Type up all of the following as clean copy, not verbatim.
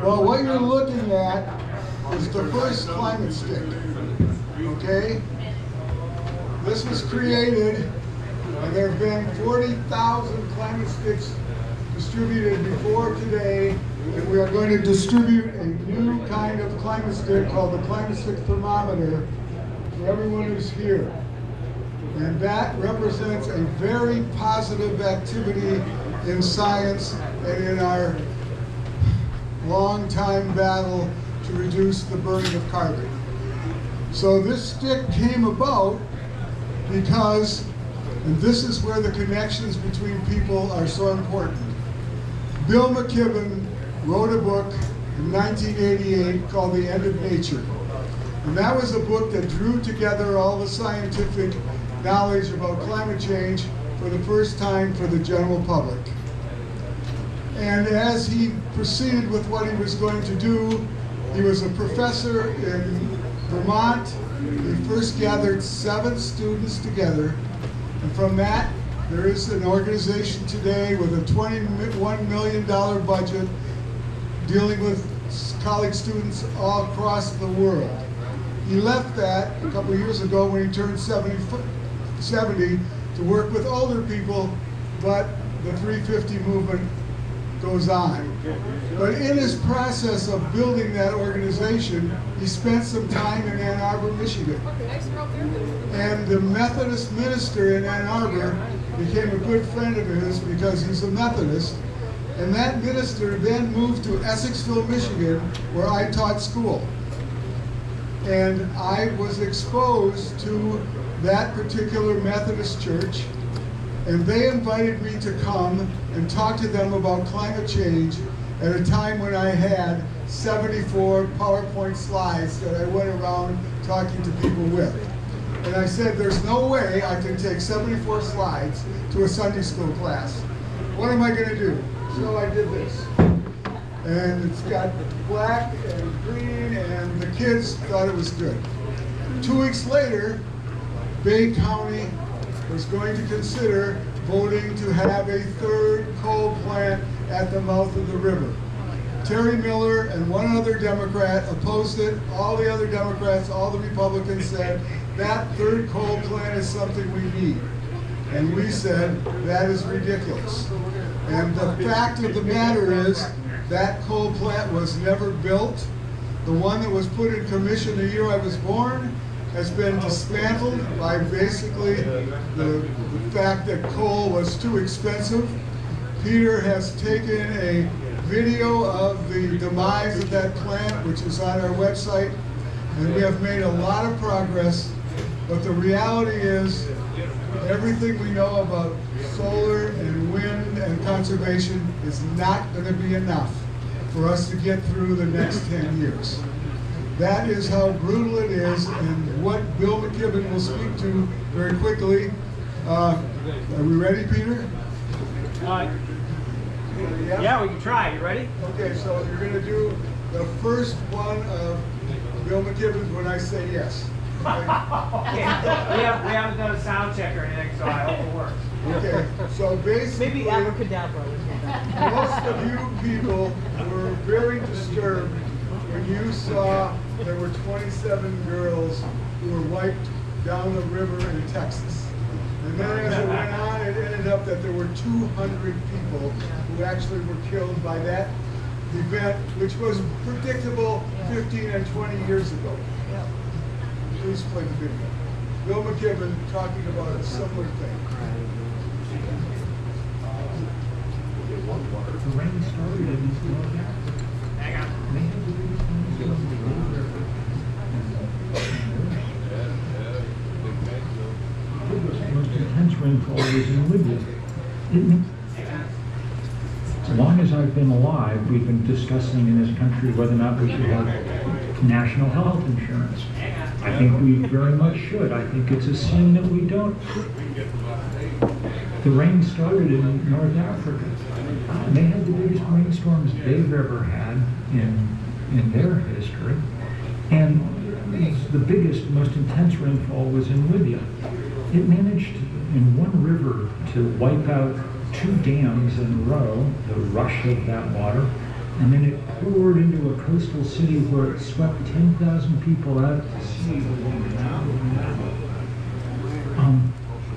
Well, what you're looking at is the first climate stick, okay? This was created, and there have been 40,000 climate sticks distributed before today, and we are going to distribute a new kind of climate stick called the climate stick thermometer for everyone who's here. And that represents a very positive activity in science and in our long-time battle to reduce the burning of carbon. So this stick came about because, and this is where the connections between people are so important. Bill McKibben wrote a book in 1988 called The End of Nature. And that was a book that drew together all the scientific knowledge about climate change for the first time for the general public. And as he proceeded with what he was going to do, he was a professor in Vermont. He first gathered 7 students together. And from that, there is an organization today with a $21 million budget dealing with college students all across the world. He left that a couple of years ago when he turned 70 to work with older people, but the 350 movement goes on. But in his process of building that organization, he spent some time in Ann Arbor, Michigan. And the Methodist minister in Ann Arbor became a good friend of his because he's a Methodist. And that minister then moved to Essexville, Michigan, where I taught school. And I was exposed to that particular Methodist church, and they invited me to come and talk to them about climate change at a time when I had 74 PowerPoint slides that I went around talking to people with. And I said, there's no way I can take 74 slides to a Sunday school class. What am I going to do? So I did this. And it's got black and green, and the kids thought it was good. 2 weeks later, Bay County was going to consider voting to have a 3rd coal plant at the mouth of the river. Terry Miller and one other Democrat opposed it. All the other Democrats, all the Republicans said, that 3rd coal plant is something we need. And we said, that is ridiculous. And the fact of the matter is, that coal plant was never built. The one that was put in commission the year I was born has been dismantled by basically the fact that coal was too expensive. Peter has taken a video of the demise of that plant, which is on our website, and we have made a lot of progress, but the reality is everything we know about solar and wind and conservation is not going to be enough for us to get through the next 10 years. That is how brutal it is, and what Bill McKibben will speak to very quickly. Are we ready, Peter? Yeah, we can try. You ready? Okay, so you're going to do the first one of Bill McKibben's when I say yes. Okay. we haven't done a sound check or anything, so I hope it works. Okay, so basically, maybe abracadabra. most of you people were very disturbed when you saw there were 27 girls who were wiped down the river in Texas. And then as it went on, it ended up that there were 200 people who actually were killed by that event, which was predictable 15 and 20 years ago. Please play the video. Bill McKibben talking about a similar thing. The rain started in this world. Hang on. The most intense rainfall was in Libya. As long as I've been alive, we've been discussing in this country whether or not we should have national health insurance. I think we very much should. I think it's a sin that we don't. The rain started in North Africa. They had the biggest rainstorms they've ever had in their history. And the biggest, most intense rainfall was in Libya. It managed in one river to wipe out 2 dams in a row, the rush of that water, and then it poured into a coastal city where it swept 10,000 people out to sea.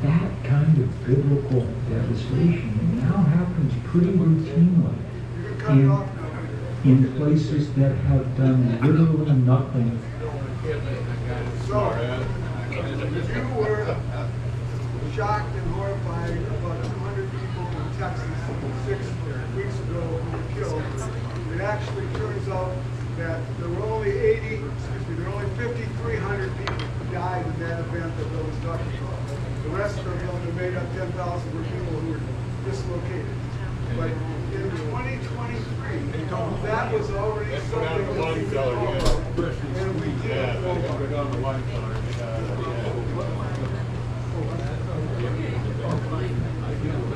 That kind of biblical devastation now happens pretty routinely in places that have done literally nothing. So, if you were shocked and horrified about 200 people in Texas 6 weeks ago who were killed, it actually turns out that there were only 5,300 people who died in that event that Bill was talking about. The rest of them that made up 10,000 were people who were dislocated. But in 2023, that was already something that we could know about, and we didn't know about.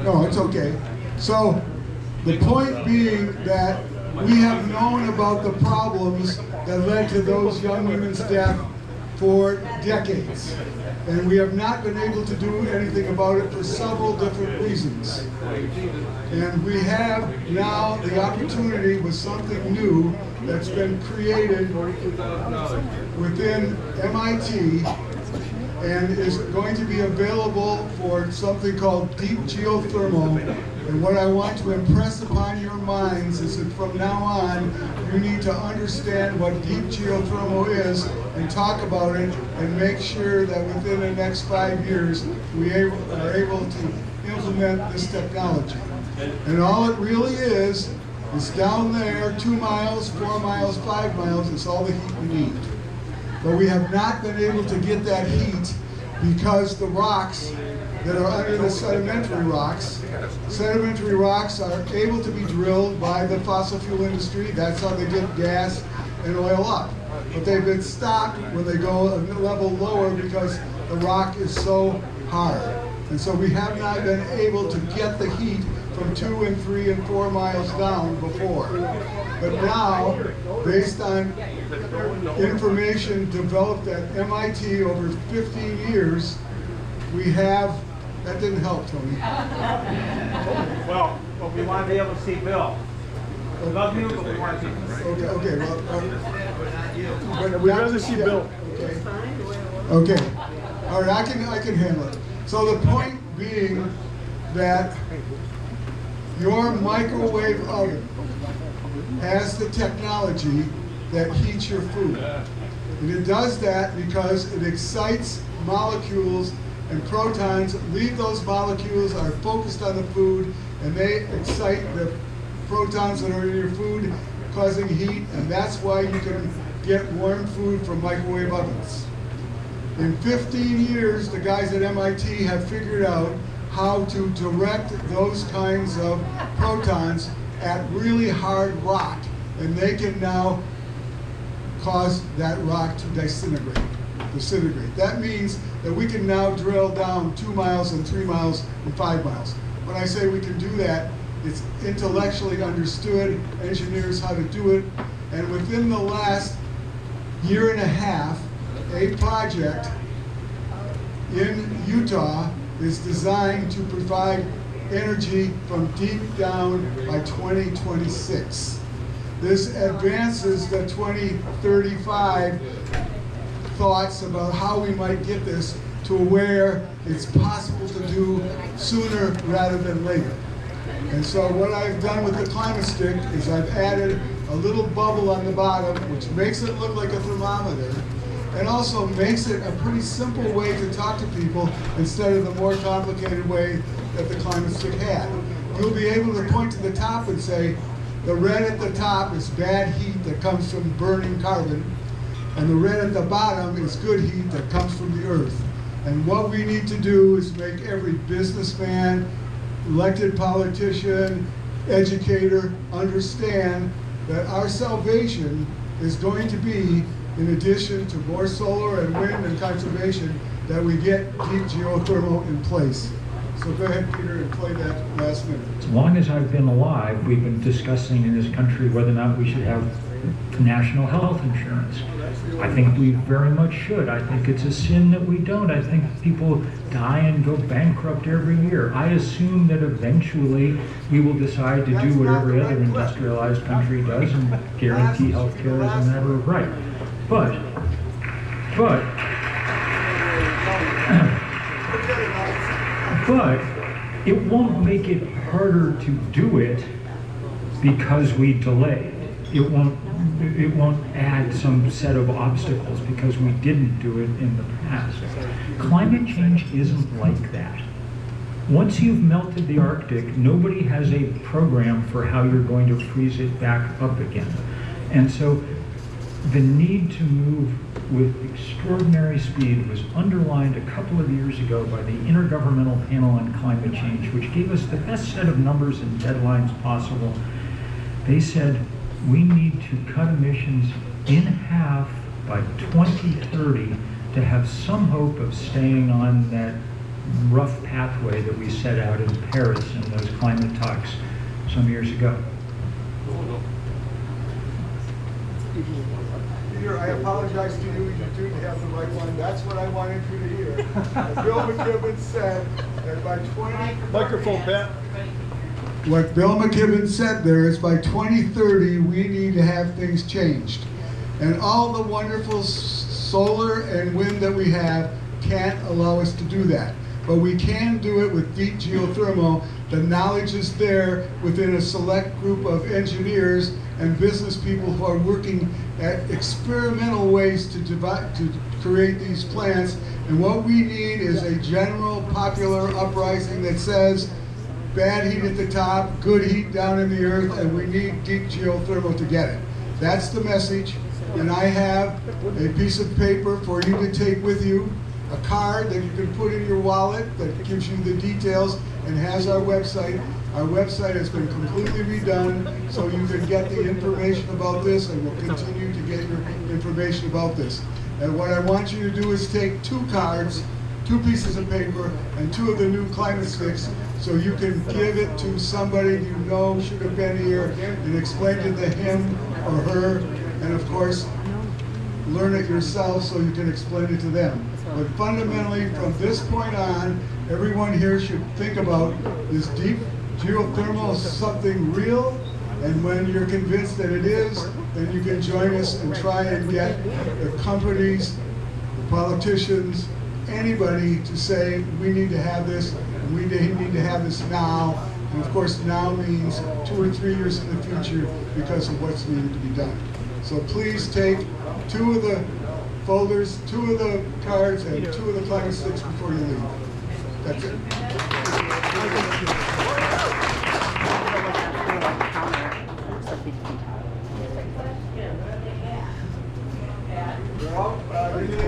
No, it's okay. So the point being that we have known about the problems that led to those young women's death for decades. And we have not been able to do anything about it for several different reasons. And we have now the opportunity with something new that's been created within MIT and is going to be available for something called deep geothermal. And what I want to impress upon your minds is that from now on, you need to understand what deep geothermal is and talk about it and make sure that within the next 5 years, we are able to implement this technology. And all it really is down there, 2 miles, 4 miles, 5 miles, it's all the heat we need. But we have not been able to get that heat because the rocks that are under the sedimentary rocks are able to be drilled by the fossil fuel industry. That's how they get gas and oil up. But they've been stopped when they go a level lower because the rock is so hard. And so we have not been able to get the heat from 2 and 3 and 4 miles down before. But now, based on information developed at MIT over 15 years, we have, that didn't help, Tony. Well, but we want to be able to see Bill. We love you, but we want to see Bill. Okay, well, We'd rather see Bill. Okay, all right, I can handle it. So the point being that your microwave oven has the technology that heats your food. And it does that because it excites molecules, and protons leave those molecules, are focused on the food, and they excite the protons that are in your food, causing heat, and that's why you can get warm food from microwave ovens. In 15 years, the guys at MIT have figured out how to direct those kinds of protons at really hard rock, and they can now cause that rock to disintegrate. That means that we can now drill down 2 miles and 3 miles and 5 miles. When I say we can do that, it's intellectually understood, engineers how to do it, and within the last year and a half, a project in Utah is designed to provide energy from deep down by 2026. This advances the 2035 thoughts about how we might get this to where it's possible to do sooner rather than later. And so what I've done with the climate stick is I've added a little bubble on the bottom, which makes it look like a thermometer, and also makes it a pretty simple way to talk to people instead of the more complicated way that the climate stick had. You'll be able to point to the top and say, the red at the top is bad heat that comes from burning carbon, and the red at the bottom is good heat that comes from the earth. And what we need to do is make every businessman, elected politician, educator understand that our salvation is going to be, in addition to more solar and wind and conservation, that we get deep geothermal in place. So go ahead, Peter, and play that last minute. As long as I've been alive, we've been discussing in this country whether or not we should have national health insurance. I think we very much should. I think it's a sin that we don't. I think people die and go bankrupt every year. I assume that eventually we will decide to do what every other industrialized country does and guarantee health care as a matter of right. But it won't make it harder to do it because we delay. It won't add some set of obstacles because we didn't do it in the past. Climate change isn't like that. Once you've melted the Arctic, nobody has a program for how you're going to freeze it back up again. And so the need to move with extraordinary speed was underlined a couple of years ago by the Intergovernmental Panel on Climate Change, which gave us the best set of numbers and deadlines possible. They said we need to cut emissions in half by 2030 to have some hope of staying on that rough pathway that we set out in Paris in those climate talks some years ago. Peter, I apologize to you. You do have the right one. That's what I wanted you to hear. Bill McKibben said that by 20... Microphone, Pat. What Bill McKibben said there is by 2030 we need to have things changed. And all the wonderful solar and wind that we have can't allow us to do that. But we can do it with deep geothermal. The knowledge is there within a select group of engineers and business people who are working at experimental ways to create these plants. And what we need is a general popular uprising that says bad heat at the top, good heat down in the earth, and we need deep geothermal to get it. That's the message. And I have a piece of paper for you to take with you, a card that you can put in your wallet that gives you the details and has our website. Our website has been completely redone so you can get the information about this, and we'll continue to get your information about this. And what I want you to do is take 2 cards, 2 pieces of paper, and 2 of the new climate sticks so you can give it to somebody you know should have been here and explain to him or her, and of course, learn it yourself so you can explain it to them. But fundamentally, from this point on, everyone here should think about this deep geothermal as something real, and when you're convinced that it is, then you can join us and try and get the companies, the politicians, anybody to say, we need to have this, and we need to have this now. And of course, now means 2 or 3 years in the future because of what's needed to be done. So please take 2 of the folders, 2 of the cards, and 2 of the climate sticks before you leave. That's it.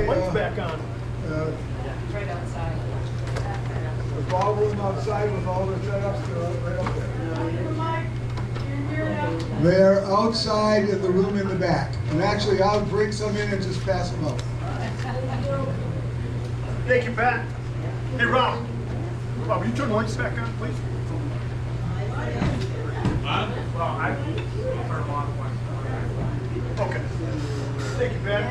Lights back on. Right outside. The ballroom outside with all the setups right up there. They're outside in the room in the back. And actually, I'll bring some in and just pass them out. Thank you, Pat. Hey, Rob. Rob, will you turn the lights back on, please? Well, I turn them on once. Okay. Thank you, Pat.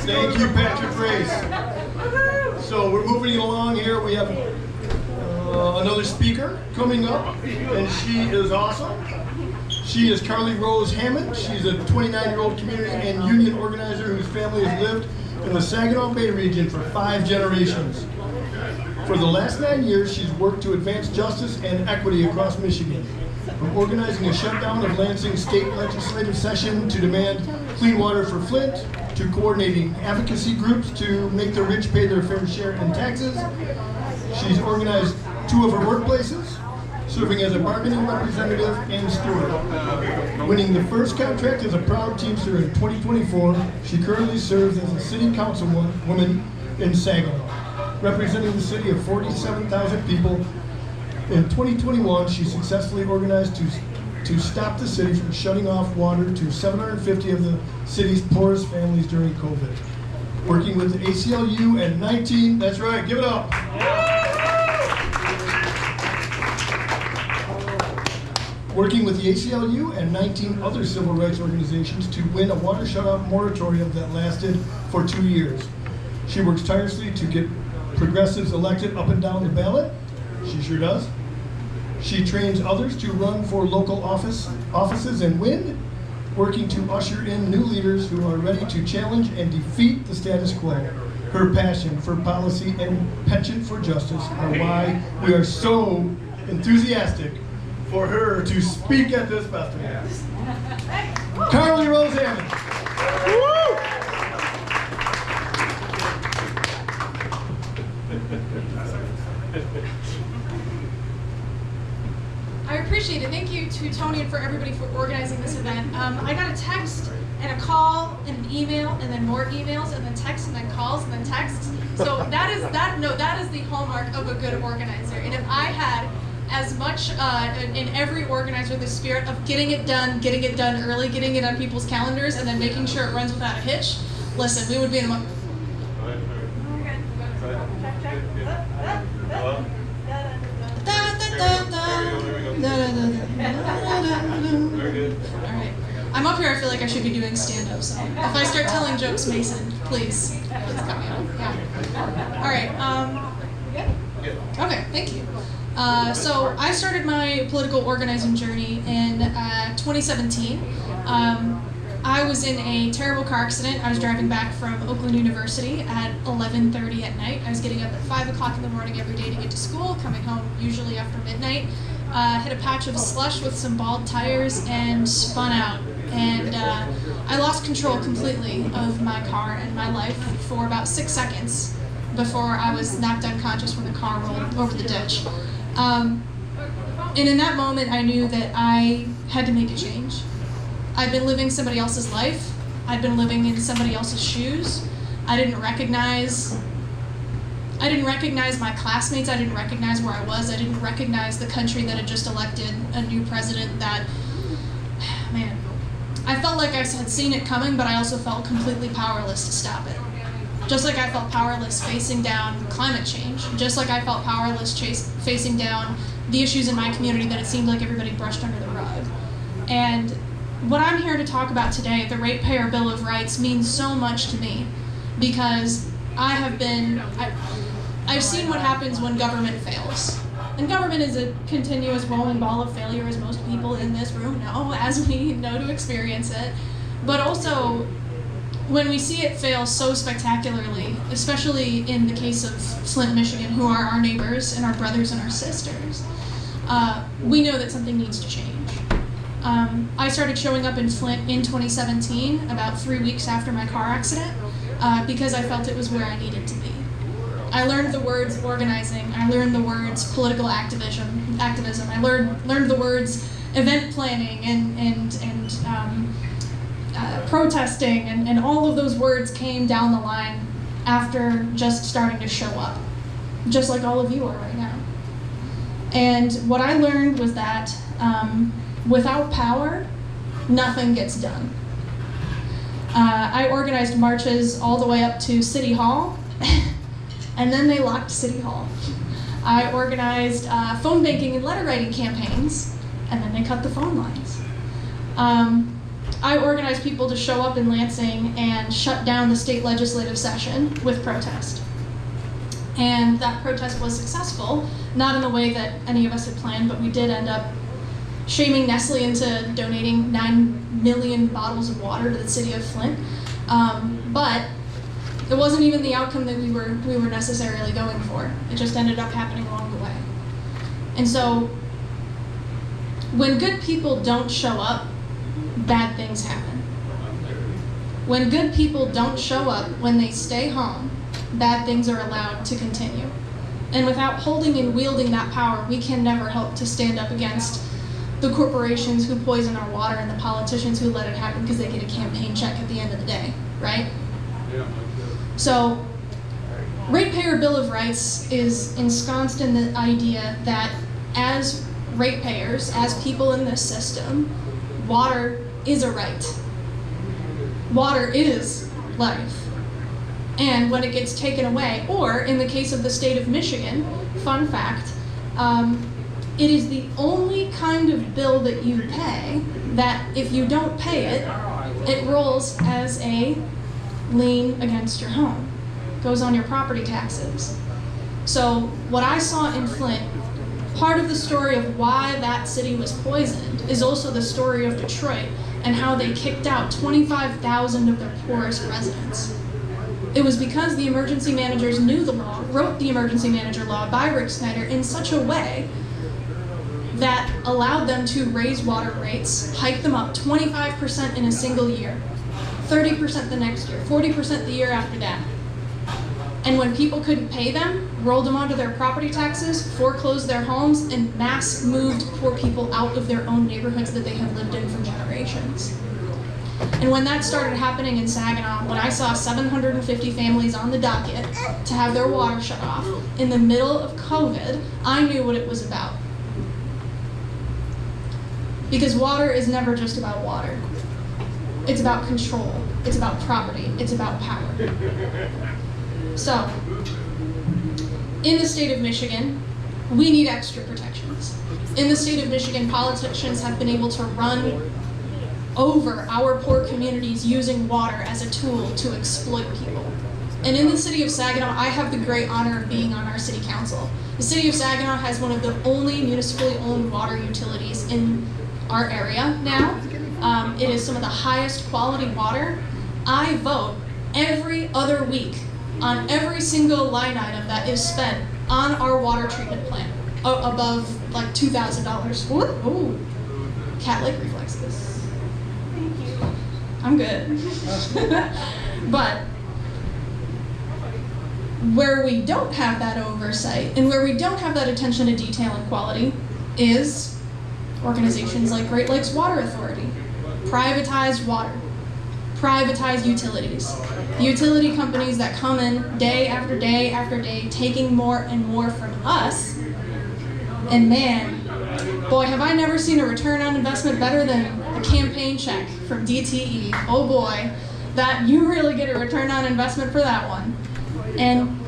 Thank you, Patrick Rase. So we're moving along here. We have another speaker coming up, and she is awesome. She is Carly Rose Hammond. She's a 29-year-old community and union organizer whose family has lived in the Saginaw Bay region for 5 generations. For the last 9 years, she's worked to advance justice and equity across Michigan. From organizing a shutdown of Lansing state legislative session to demand clean water for Flint, to coordinating advocacy groups to make the rich pay their fair share in taxes. She's organized 2 of her workplaces, serving as a bargaining representative and steward. Winning the first contract as a proud Teamster in 2024, she currently serves as a city councilwoman in Saginaw, representing the city of 47,000 people. In 2021, she successfully organized to stop the city from shutting off water to 750 of the city's poorest families during COVID. Working with the ACLU and 19, that's right, give it up. Working with the ACLU and 19 other civil rights organizations to win a water shutoff moratorium that lasted for 2 years. She works tirelessly to get progressives elected up and down the ballot. She sure does. She trains others to run for local offices and win, working to usher in new leaders who are ready to challenge and defeat the status quo. Her passion for policy and penchant for justice are why we are so enthusiastic for her to speak at this festival. Carly Rose Hammond. I appreciate it. Thank you to Tony and for everybody for organizing this event. I got a text and a call and an email and then more emails and then texts and then calls and then texts. So that is the hallmark of a good organizer. And if I had as much in every organizer the spirit of getting it done early, getting it on people's calendars, and then making sure it runs without a hitch, listen, we would be in the Alright. I'm up here, I feel like I should be doing stand-up, so if I start telling jokes, Mason, please cut me off. Yeah. Alright, okay, thank you. So I started my political organizing journey in 2017. I was in a terrible car accident. I was driving back from Oakland University at 11:30 at night. I was getting up at 5 o'clock in the morning every day to get to school, coming home usually after midnight. Hit a patch of slush with some bald tires and spun out. And I lost control completely of my car and my life for about 6 seconds before I was knocked unconscious when the car rolled over the ditch. And in that moment, I knew that I had to make a change. I'd been living somebody else's life. I'd been living in somebody else's shoes. I didn't recognize my classmates. I didn't recognize where I was. I didn't recognize the country that had just elected a new president that, man, I felt like I had seen it coming, but I also felt completely powerless to stop it. Just like I felt powerless facing down climate change, just like I felt powerless facing down the issues in my community that it seemed like everybody brushed under the rug. And what I'm here to talk about today, the Ratepayer Bill of Rights, means so much to me because I've seen what happens when government fails. And government is a continuous rolling ball of failure, as most people in this room know, as we know to experience it. But also, when we see it fail so spectacularly, especially in the case of Flint, Michigan, who are our neighbors and our brothers and our sisters, we know that something needs to change. I started showing up in Flint in 2017, about 3 weeks after my car accident, because I felt it was where I needed to be. I learned the words organizing, I learned the words political activism. I learned the words event planning and protesting, and all of those words came down the line after just starting to show up, just like all of you are right now. And what I learned was that without power, nothing gets done. I organized marches all the way up to City Hall, and then they locked City Hall. I organized phone banking and letter writing campaigns, and then they cut the phone lines. I organized people to show up in Lansing and shut down the state legislative session with protest. And that protest was successful, not in the way that any of us had planned, but we did end up shaming Nestle into donating 9 million bottles of water to the city of Flint. But it wasn't even the outcome that we were necessarily going for. It just ended up happening along the way. And so, when good people don't show up, bad things happen. When good people don't show up, when they stay home, bad things are allowed to continue. And without holding and wielding that power, we can never hope to stand up against the corporations who poison our water and the politicians who let it happen because they get a campaign check at the end of the day, right? Yeah. So, Ratepayer Bill of Rights is ensconced in the idea that as ratepayers, as people in this system, water is a right. Water is life. And when it gets taken away, or in the case of the state of Michigan, fun fact, it is the only kind of bill that you pay that if you don't pay it, it rolls as a lien against your home. Goes on your property taxes. So what I saw in Flint, part of the story of why that city was poisoned is also the story of Detroit and how they kicked out 25,000 of their poorest residents. It was because the emergency managers knew the law, wrote the emergency manager law by Rick Snyder in such a way that allowed them to raise water rates, hike them up 25% in a single year, 30% the next year, 40% the year after that. And when people couldn't pay them, rolled them onto their property taxes, foreclosed their homes, and mass moved poor people out of their own neighborhoods that they had lived in for generations. And when that started happening in Saginaw, when I saw 750 families on the docket to have their water shut off in the middle of COVID, I knew what it was about. Because water is never just about water. It's about control. It's about property. It's about power. So, in the state of Michigan, we need extra protections. In the state of Michigan, politicians have been able to run over our poor communities using water as a tool to exploit people. And in the city of Saginaw, I have the great honor of being on our city council. The city of Saginaw has one of the only municipally owned water utilities in our area now. It is some of the highest quality water. I vote every other week on every single line item that is spent on our water treatment plant, above like $2,000. Ooh, cat-like reflexes. Thank you. I'm good. But where we don't have that oversight and where we don't have that attention to detail and quality is organizations like Great Lakes Water Authority. Privatized water, privatized utilities. Utility companies that come in day after day after day, taking more and more from us. And man, boy, have I never seen a return on investment better than a campaign check from DTE. Oh boy, that you really get a return on investment for that one. And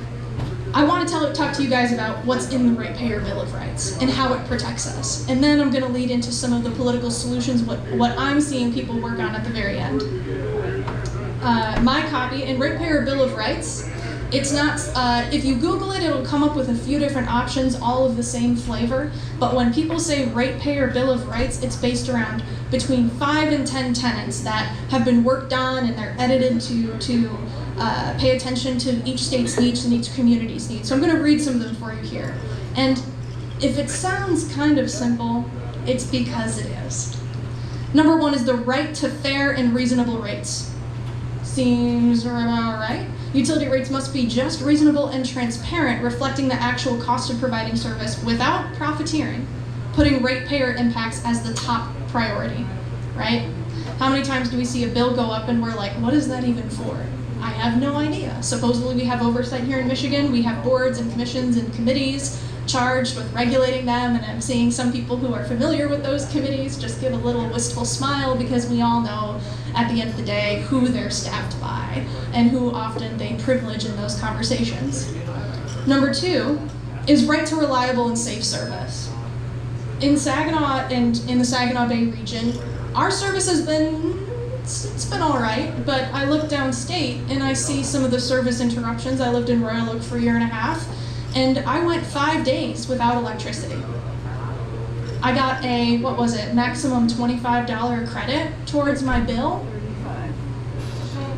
I want to talk to you guys about what's in the Ratepayer Bill of Rights and how it protects us. And then I'm going to lead into some of the political solutions, what I'm seeing people work on at the very end. My copy, in Ratepayer Bill of Rights, it's not, if you Google it, it'll come up with a few different options, all of the same flavor. But when people say Ratepayer Bill of Rights, it's based around between 5 and 10 tenets that have been worked on and they're edited to pay attention to each state's needs and each community's needs. So I'm going to read some of them for you here. And if it sounds kind of simple, it's because it is. Number 1 is the right to fair and reasonable rates. Seems about right. Utility rates must be just, reasonable, and transparent, reflecting the actual cost of providing service without profiteering, putting ratepayer impacts as the top priority, right? How many times do we see a bill go up and we're like, what is that even for? I have no idea. Supposedly we have oversight here in Michigan. We have boards and commissions and committees charged with regulating them, and I'm seeing some people who are familiar with those committees just give a little wistful smile because we all know at the end of the day who they're staffed by and who often they privilege in those conversations. Number 2 is right to reliable and safe service. In Saginaw and in the Saginaw Bay region, our service has been it's been all right, but I look downstate and I see some of the service interruptions. I lived in Royal Oak for a year and a half, and I went 5 days without electricity. I got a, what was it, maximum $25 credit towards my bill.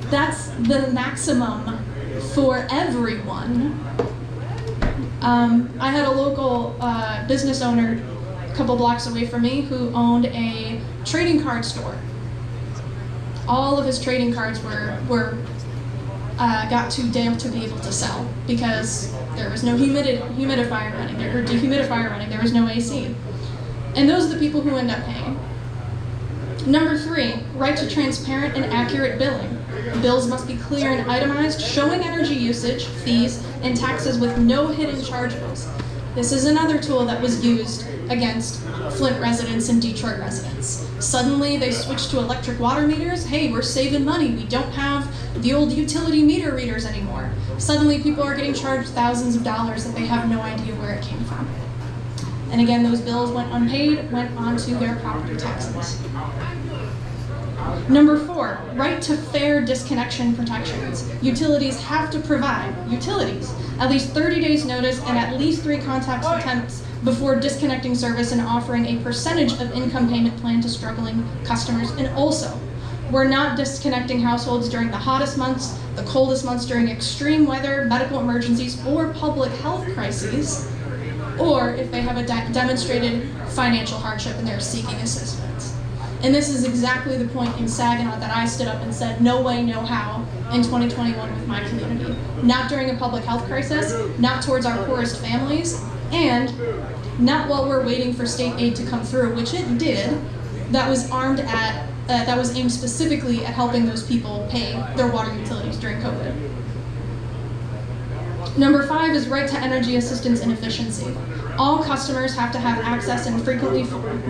That's the maximum for everyone. I had a local business owner a couple blocks away from me who owned a trading card store. All of his trading cards were got too damp to be able to sell because there was no humidifier running, or dehumidifier running, there was no AC. And those are the people who end up paying. Number 3, right to transparent and accurate billing. Bills must be clear and itemized, showing energy usage, fees, and taxes with no hidden charges. This is another tool that was used against Flint residents and Detroit residents. Suddenly they switched to electric water meters. Hey, we're saving money. We don't have the old utility meter readers anymore. Suddenly people are getting charged thousands of dollars that they have no idea where it came from. And again, those bills went unpaid, went onto their property taxes. Number 4, right to fair disconnection protections. Utilities have to provide, at least 30 days notice and at least 3 contact attempts before disconnecting service and offering a percentage of income payment plan to struggling customers. And also, we're not disconnecting households during the hottest months, the coldest months, during extreme weather, medical emergencies, or public health crises, or if they have a demonstrated financial hardship and they're seeking assistance. And this is exactly the point in Saginaw that I stood up and said, no way, no how, in 2021 with my community. Not during a public health crisis, not towards our poorest families, and not while we're waiting for state aid to come through, which it did, that was aimed specifically at helping those people pay their water utilities during COVID. Number 5 is right to energy assistance and efficiency. All customers have to have access and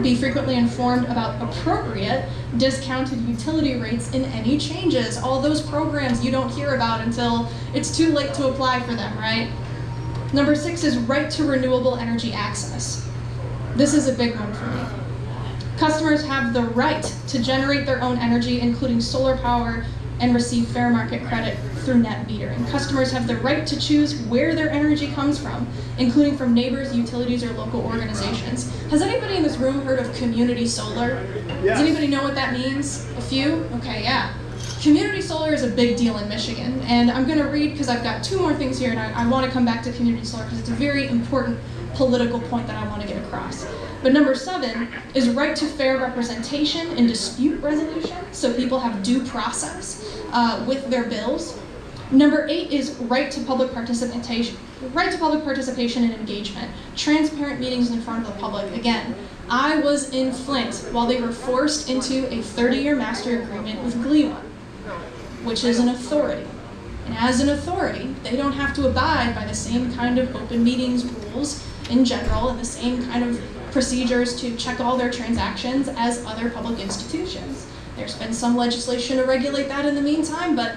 be frequently informed about appropriate discounted utility rates and any changes. All those programs you don't hear about until it's too late to apply for them, right? Number 6 is right to renewable energy access. This is a big one for me. Customers have the right to generate their own energy, including solar power, and receive fair market credit through net metering. Customers have the right to choose where their energy comes from, including from neighbors, utilities, or local organizations. Has anybody in this room heard of community solar? Yes. Does anybody know what that means? A few? Okay, yeah. Community solar is a big deal in Michigan, and I'm going to read, because I've got 2 more things here, and I want to come back to community solar because it's a very important political point that I want to get across. But number 7 is right to fair representation and dispute resolution, so people have due process with their bills. Number 8 is right to public participation and engagement. Transparent meetings in front of the public. Again, I was in Flint while they were forced into a 30-year master agreement with Gleewa, which is an authority. And as an authority, they don't have to abide by the same kind of open meetings rules in general and the same kind of procedures to check all their transactions as other public institutions. There's been some legislation to regulate that in the meantime, but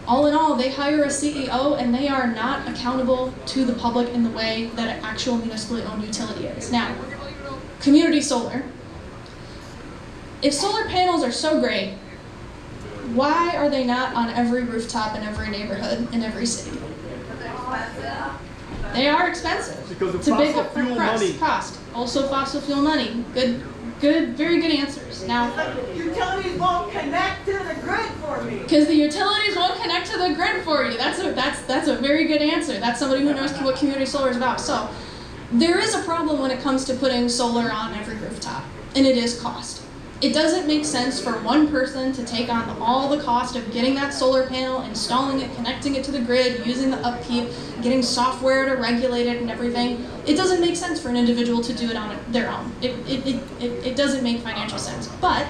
all in all, they hire a CEO and they are not accountable to the public in the way that an actual municipally owned utility is. Now, community solar. If solar panels are so great, why are they not on every rooftop in every neighborhood in every city? They are expensive. Because of it's a big fossil fuel money. Cost. Also fossil fuel money. Good, very good answers. Now, utilities won't connect to the grid for me. Because the utilities won't connect to the grid for you. That's a very good answer. That's somebody who knows what community solar is about. So, there is a problem when it comes to putting solar on every rooftop, and it is cost. It doesn't make sense for one person to take on all the cost of getting that solar panel, installing it, connecting it to the grid, using the upkeep, getting software to regulate it and everything. It doesn't make sense for an individual to do it on their own. It doesn't make financial sense. But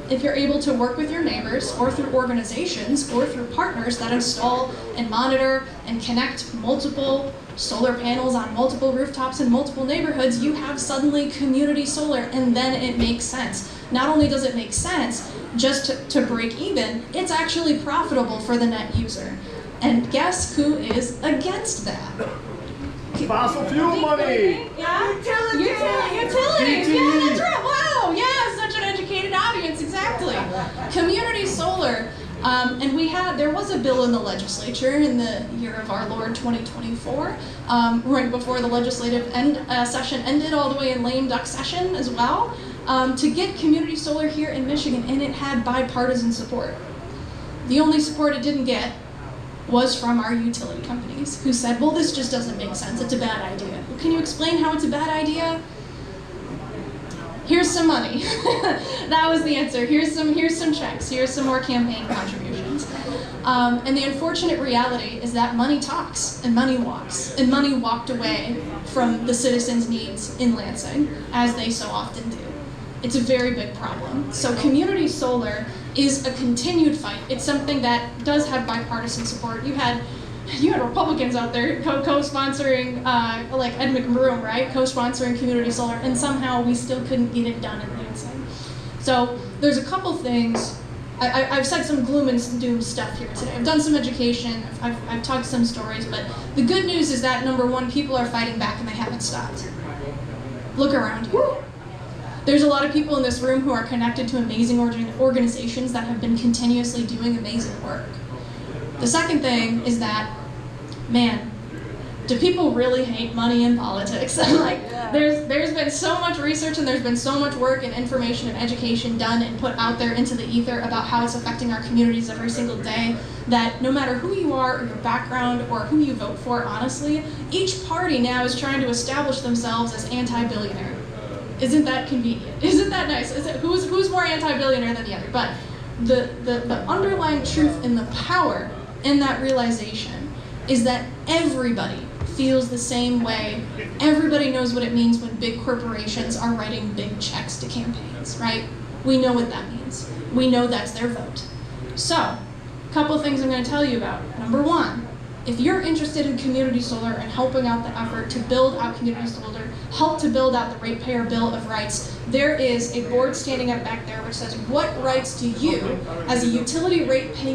if you're able to work with your neighbors or through organizations or through partners that install and monitor and connect multiple solar panels on multiple rooftops in multiple neighborhoods, you have suddenly community solar, and then it makes sense. Not only does it make sense just to break even, it's actually profitable for the net user. And guess who is against that? Fossil fuel money! Yeah? Utilities! Utilities! DTE. Yeah, that's right. Wow, yeah, such an educated audience, exactly. Community solar. And there was a bill in the legislature in the year of our Lord 2024, right before the legislative session ended, all the way in lame duck session as well, to get community solar here in Michigan, and it had bipartisan support. The only support it didn't get was from our utility companies, who said, well, this just doesn't make sense, it's a bad idea. Well, can you explain how it's a bad idea? Here's some money. That was the answer. Here's some checks. Here's some more campaign contributions. And the unfortunate reality is that money talks and money walks. And money walked away from the citizens' needs in Lansing, as they so often do. It's a very big problem. So community solar is a continued fight. It's something that does have bipartisan support. You had you had Republicans out there co-sponsoring, like Ed McBroom, right? Co-sponsoring community solar, and somehow we still couldn't get it done in Lansing. So there's a couple things. I've said some gloom and doom stuff here today. I've done some education, I've talked some stories, but the good news is that, number one, people are fighting back and they haven't stopped. Look around you. There's a lot of people in this room who are connected to amazing organizations that have been continuously doing amazing work. The second thing is that, man, do people really hate money in politics? Like, there's been so much research and there's been so much work and information and education done and put out there into the ether about how it's affecting our communities every single day, that no matter who you are or your background or who you vote for, honestly, each party now is trying to establish themselves as anti-billionaire. Isn't that convenient? Isn't that nice? Who's more anti-billionaire than the other? But the underlying truth and the power in that realization is that everybody feels the same way. Everybody knows what it means when big corporations are writing big checks to campaigns, right? We know what that means. We know that's their vote. So, a couple things I'm going to tell you about. Number one, if you're interested in community solar and helping out the effort to build out community solar, help to build out the Ratepayer Bill of Rights, there is a board standing up back there which says, what rights do you, as a utility ratepayer,